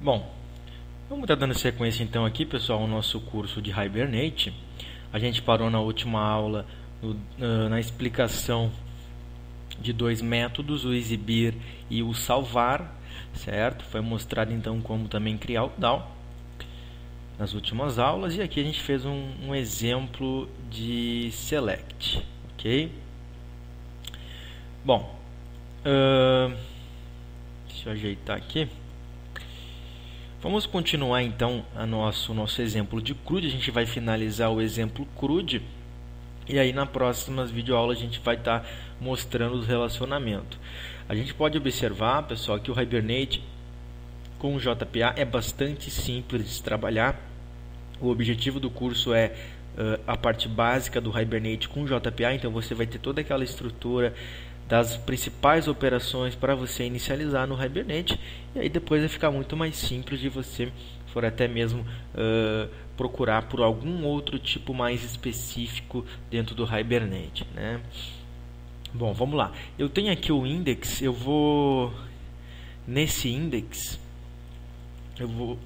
Bom, vamos estar dando sequência então aqui, pessoal, ao nosso curso de Hibernate. A gente parou na última aula na explicação de dois métodos, o exibir e o salvar, certo? Foi mostrado então como também criar o DAO nas últimas aulas, e aqui a gente fez um exemplo de select, ok? Bom, deixa eu ajeitar aqui. Vamos continuar então o nosso exemplo de CRUD. A gente vai finalizar o exemplo CRUD e aí nas próximas videoaulas a gente vai estar mostrando os relacionamentos. A gente pode observar, pessoal, que o Hibernate com o JPA é bastante simples de trabalhar. O objetivo do curso é a parte básica do Hibernate com JPA, então você vai ter toda aquela estrutura das principais operações para você inicializar no Hibernate, e aí depois vai ficar muito mais simples de você for até mesmo procurar por algum outro tipo mais específico dentro do Hibernate, né? Bom, vamos lá. Eu tenho aqui o index, nesse index,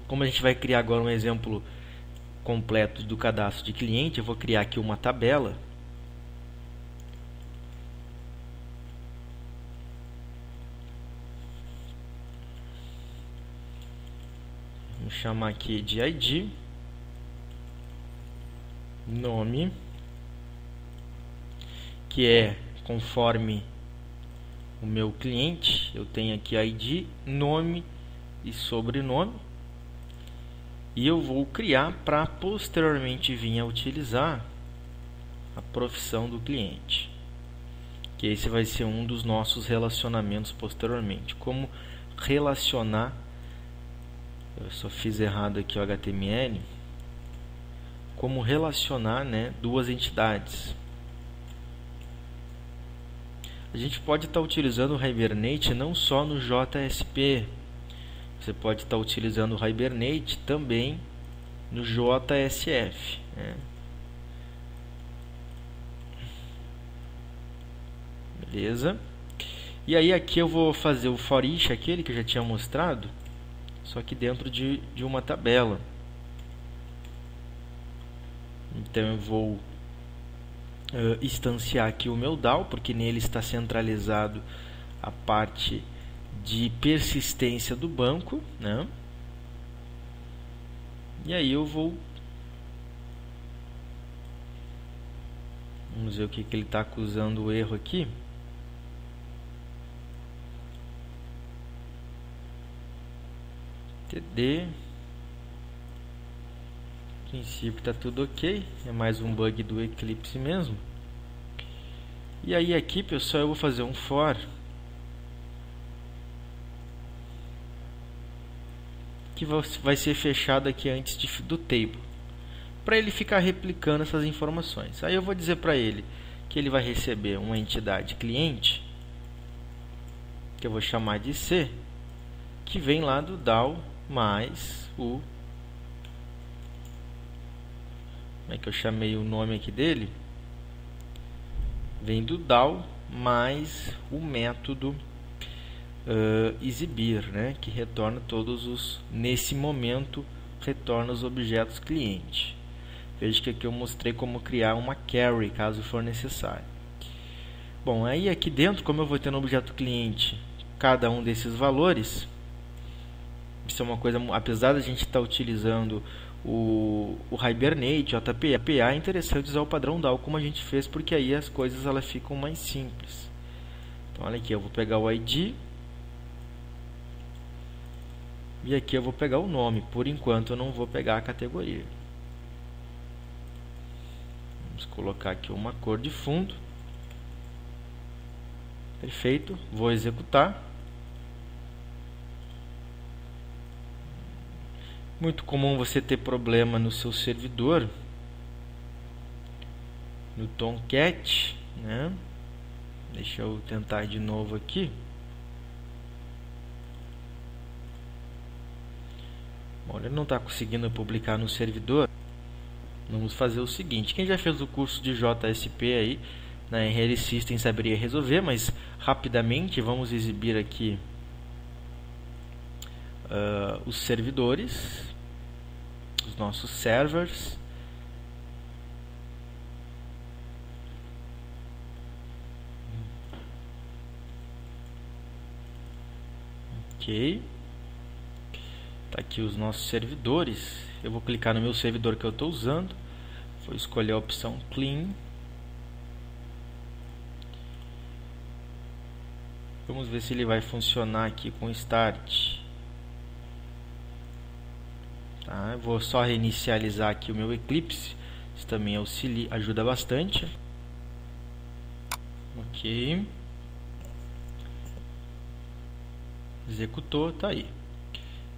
como a gente vai criar agora um exemplo completo do cadastro de cliente, eu vou criar aqui uma tabela. Vamos chamar aqui de ID, nome, que é conforme o meu cliente. Eu tenho aqui ID, nome e sobrenome, e eu vou criar para posteriormente vir a utilizar a profissão do cliente, que esse vai ser um dos nossos relacionamentos posteriormente. Como relacionar, eu só fiz errado aqui o HTML, como relacionar, né, duas entidades. A gente pode estar utilizando o Hibernate não só no JSP, você pode estar utilizando o Hibernate também no JSF, né? Beleza? E aí aqui eu vou fazer o for each, aquele que eu já tinha mostrado, só que dentro de uma tabela. Então eu vou instanciar aqui o meu DAO, porque nele está centralizado a parte de persistência do banco, né? E aí eu vou, vamos ver o que ele está acusando o erro aqui. TD, a princípio está tudo ok, é mais um bug do Eclipse mesmo. E aí aqui, pessoal, eu vou fazer um for que vai ser fechado aqui antes do table, para ele ficar replicando essas informações. Aí eu vou dizer para ele que ele vai receber uma entidade cliente, que eu vou chamar de C, que vem lá do DAO mais o... Como é que eu chamei o nome aqui dele? Vem do DAO mais o método exibir, né? Que retorna todos os... Nesse momento, retorna os objetos cliente. Veja que aqui eu mostrei como criar uma carry, caso for necessário. Bom, aí aqui dentro, como eu vou ter no objeto cliente cada um desses valores... Isso é uma coisa, apesar da gente estar utilizando o Hibernate, JPA, é interessante usar o padrão DAO como a gente fez, porque aí as coisas elas ficam mais simples. Então olha aqui, eu vou pegar o ID e aqui eu vou pegar o nome. Por enquanto eu não vou pegar a categoria. Vamos colocar aqui uma cor de fundo. Perfeito, vou executar. Muito comum você ter problema no seu servidor, no Tomcat, né? Deixa eu tentar de novo aqui. Bom, ele não está conseguindo publicar no servidor. Vamos fazer o seguinte: quem já fez o curso de JSP aí na RL System saberia resolver, mas rapidamente vamos exibir aqui os servidores, os nossos servers. Ok. Tá aqui os nossos servidores. Eu vou clicar no meu servidor que eu estou usando. Vou escolher a opção Clean. Vamos ver se ele vai funcionar aqui com Start. Tá, eu vou só reinicializar aqui o meu Eclipse. Isso também ajuda bastante. Ok. Executou, tá aí.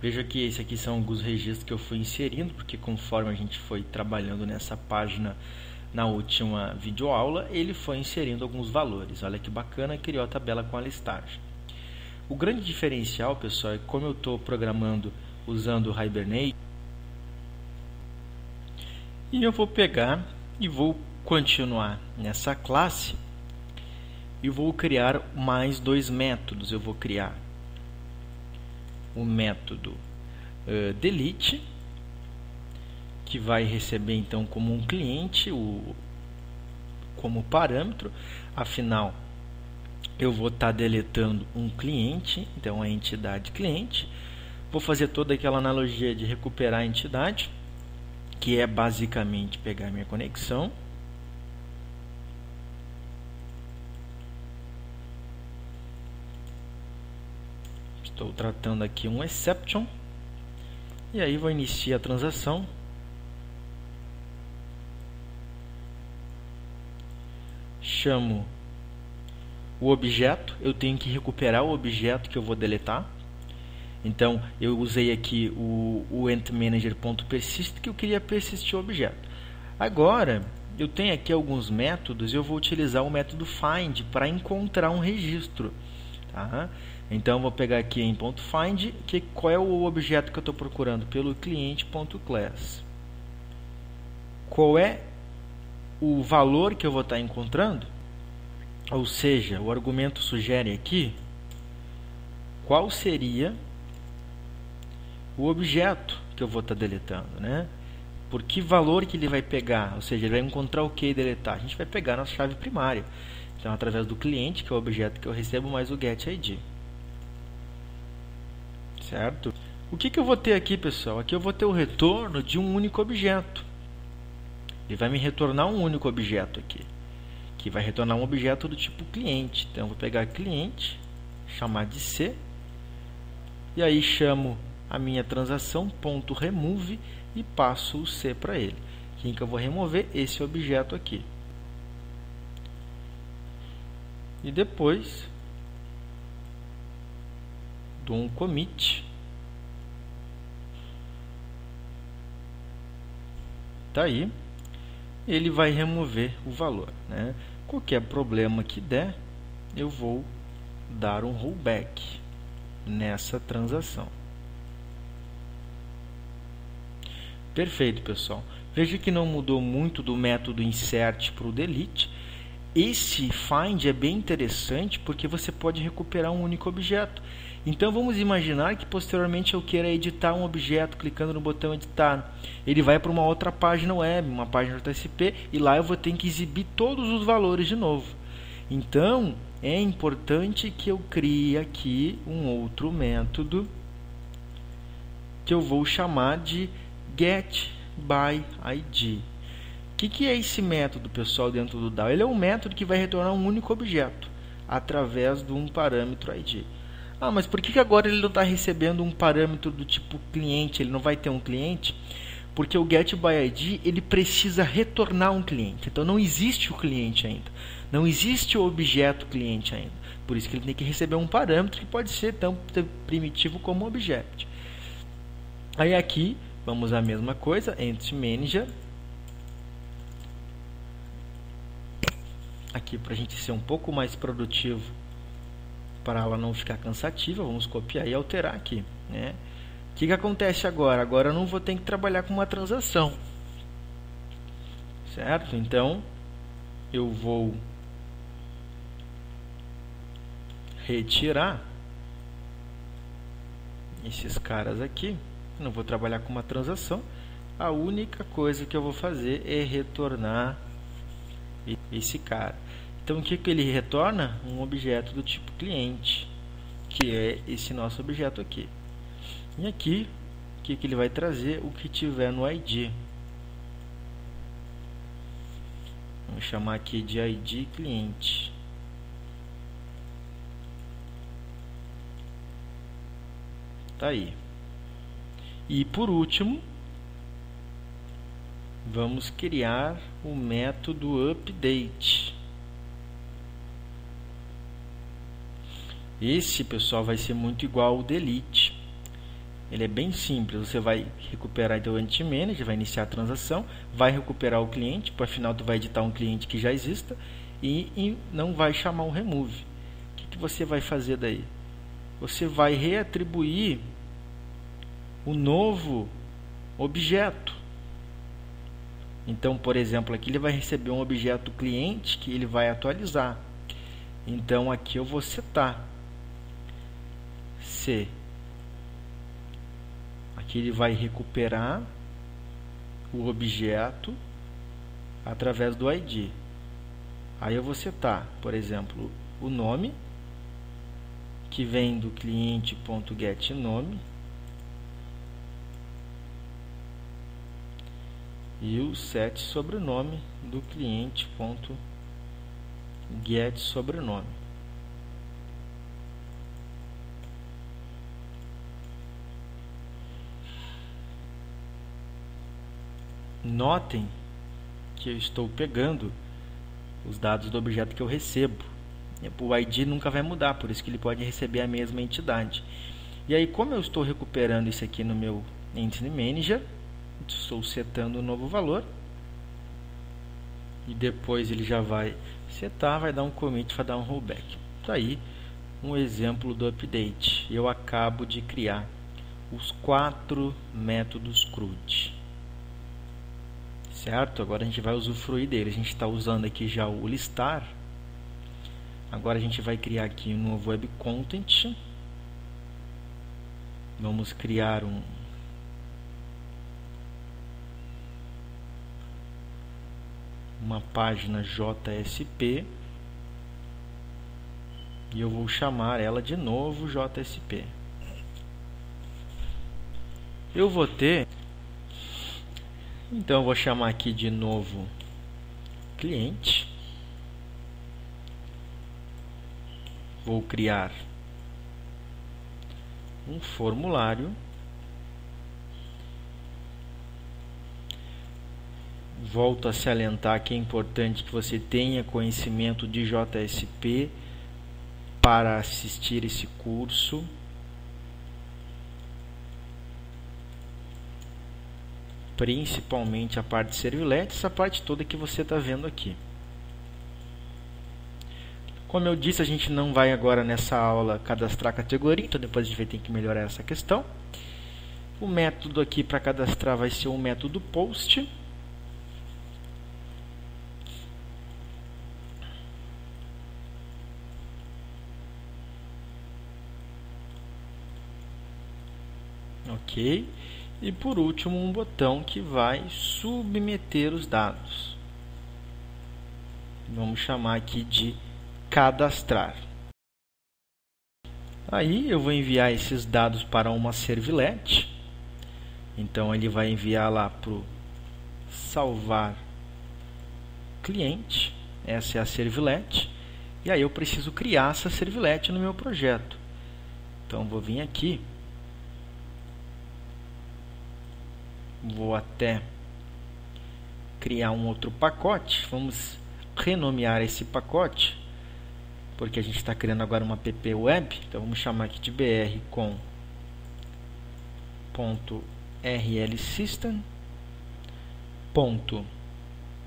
Veja que esse aqui são alguns registros que eu fui inserindo, porque conforme a gente foi trabalhando nessa página na última videoaula, ele foi inserindo alguns valores. Olha que bacana, criou a tabela com a listagem. O grande diferencial, pessoal, é que como eu estou programando usando o Hibernate, e eu vou pegar e vou continuar nessa classe e vou criar mais dois métodos. Eu vou criar o método delete, que vai receber então como um cliente como parâmetro. Afinal, eu vou estar deletando um cliente, então a entidade cliente. Vou fazer toda aquela analogia de recuperar a entidade, que é basicamente pegar minha conexão, estou tratando aqui um exception, e aí vou iniciar a transação. Chamo o objeto, eu tenho que recuperar o objeto que eu vou deletar. Então eu usei aqui o entManager.persist, que eu queria persistir o objeto. Agora eu tenho aqui alguns métodos, eu vou utilizar o método find para encontrar um registro, tá? Então vou pegar aqui em .find, qual é o objeto que eu estou procurando? Pelo cliente.class. Qual é o valor que eu vou estar encontrando? Ou seja, o argumento sugere aqui qual seria o objeto que eu vou estar deletando, né? Por que valor que ele vai pegar? Ou seja, ele vai encontrar o que e deletar? A gente vai pegar a nossa chave primária. Então, através do cliente, que é o objeto que eu recebo, mais o getID. Certo? O que eu vou ter aqui, pessoal? Aqui eu vou ter o retorno de um único objeto. Ele vai me retornar um único objeto aqui, que vai retornar um objeto do tipo cliente. Então, eu vou pegar cliente, chamar de C, e aí chamo a minha transação .remove e passo o C para ele. Quem que eu vou remover? Esse objeto aqui. E depois dou um commit. Tá aí. Ele vai remover o valor, né? Qualquer problema que der, eu vou dar um rollback nessa transação. Perfeito, pessoal. Veja que não mudou muito do método insert para o delete. Esse find é bem interessante porque você pode recuperar um único objeto. Então vamos imaginar que posteriormente eu queira editar um objeto clicando no botão editar. Ele vai para uma outra página web, uma página JSP, e lá eu vou ter que exibir todos os valores de novo. Então é importante que eu crie aqui um outro método que eu vou chamar de getById. O que é esse método, pessoal, dentro do DAO? Ele é um método que vai retornar um único objeto através de um parâmetro ID. Ah, mas por que agora ele não está recebendo um parâmetro do tipo cliente? Ele não vai ter um cliente? Porque o getById ele precisa retornar um cliente. Então não existe o cliente ainda. Não existe o objeto cliente ainda. Por isso que ele tem que receber um parâmetro que pode ser tão primitivo como object. Aí aqui vamos a mesma coisa, entManager. Aqui para a gente ser um pouco mais produtivo, para ela não ficar cansativa, vamos copiar e alterar aqui, né? O que acontece agora? Agora eu não vou ter que trabalhar com uma transação, certo? Então eu vou esses caras aqui, não vou trabalhar com uma transação. A única coisa que eu vou fazer é retornar esse cara. Então o que ele retorna? Um objeto do tipo cliente, que é esse nosso objeto aqui. E aqui, o que ele vai trazer? O que tiver no ID. Vamos chamar aqui de ID cliente. Tá aí. E por último, vamos criar o método update. Esse, pessoal, vai ser muito igual ao delete. Ele é bem simples. Você vai recuperar o Entity Manager, vai iniciar a transação, vai recuperar o cliente, por afinal tu vai editar um cliente que já exista, e não vai chamar o remove. O que você vai fazer daí? Você vai reatribuir o novo objeto. Então, por exemplo, aqui ele vai receber um objeto cliente que ele vai atualizar. Então aqui eu vou setar se aqui ele vai recuperar o objeto através do ID. Aí eu vou setar, por exemplo, o nome, que vem do cliente.getNome, e o set sobrenome do cliente.getSobrenome. Notem que eu estou pegando os dados do objeto que eu recebo. O ID nunca vai mudar, por isso que ele pode receber a mesma entidade. E aí, como eu estou recuperando isso aqui no meu Entity Manager, estou setando um novo valor, e depois ele já vai setar, vai dar um commit, vai dar um rollback. Está aí um exemplo do update. Eu acabo de criar os 4 métodos CRUD. Certo? Agora a gente vai usufruir dele. A gente está usando aqui já o listar. Agora a gente vai criar aqui um novo web content. Vamos criar uma página JSP. E eu vou chamar ela de novo JSP. Eu vou ter... Então eu vou chamar aqui de novo cliente. Vou criar um formulário. Volto a salientar que é importante que você tenha conhecimento de JSP para assistir esse curso. Principalmente a parte de servlet, essa parte toda que você está vendo aqui. Como eu disse, a gente não vai agora nessa aula cadastrar categoria, então depois a gente vai ter que melhorar essa questão. O método aqui para cadastrar vai ser o método post. Ok. E por último, um botão que vai submeter os dados. Vamos chamar aqui de cadastrar. Aí eu vou enviar esses dados para uma servlet. Então ele vai enviar lá para o salvar cliente. Essa é a servlet. E aí eu preciso criar essa servlet no meu projeto. Então vou vir aqui. Vou até criar um outro pacote. Vamos renomear esse pacote, porque a gente está criando agora uma app web. Então vamos chamar aqui de br com .rlsystem.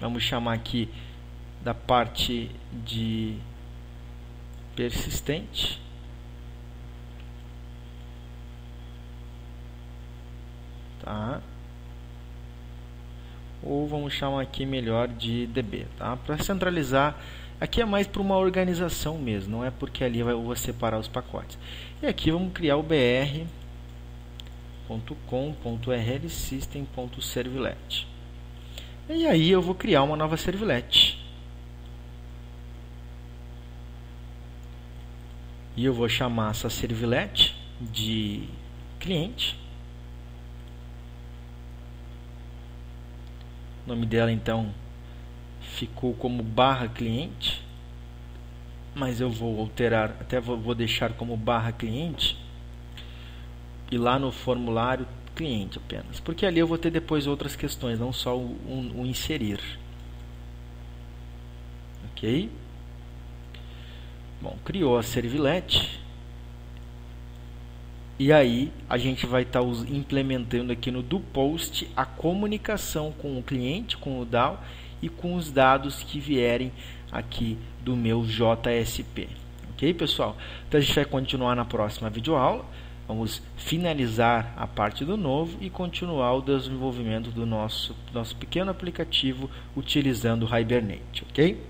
Vamos chamar aqui da parte de persistente. Tá? Ou vamos chamar aqui melhor de DB, tá? Para centralizar, aqui é mais para uma organização mesmo, não é porque ali eu vou separar os pacotes. E aqui vamos criar o BR .com.rlsystem.servlet. E aí eu vou criar uma nova servlet. E eu vou chamar essa servlet de cliente. O nome dela então ficou como /cliente, mas eu vou alterar, até vou deixar como /cliente e lá no formulário cliente apenas, porque ali eu vou ter depois outras questões, não só o inserir. Ok? Bom, criou a servlet. E aí a gente vai estar implementando aqui no doPost a comunicação com o cliente, com o DAO e com os dados que vierem aqui do meu JSP. Ok, pessoal? Então a gente vai continuar na próxima videoaula. Vamos finalizar a parte do novo e continuar o desenvolvimento do nosso pequeno aplicativo utilizando o Hibernate. Ok?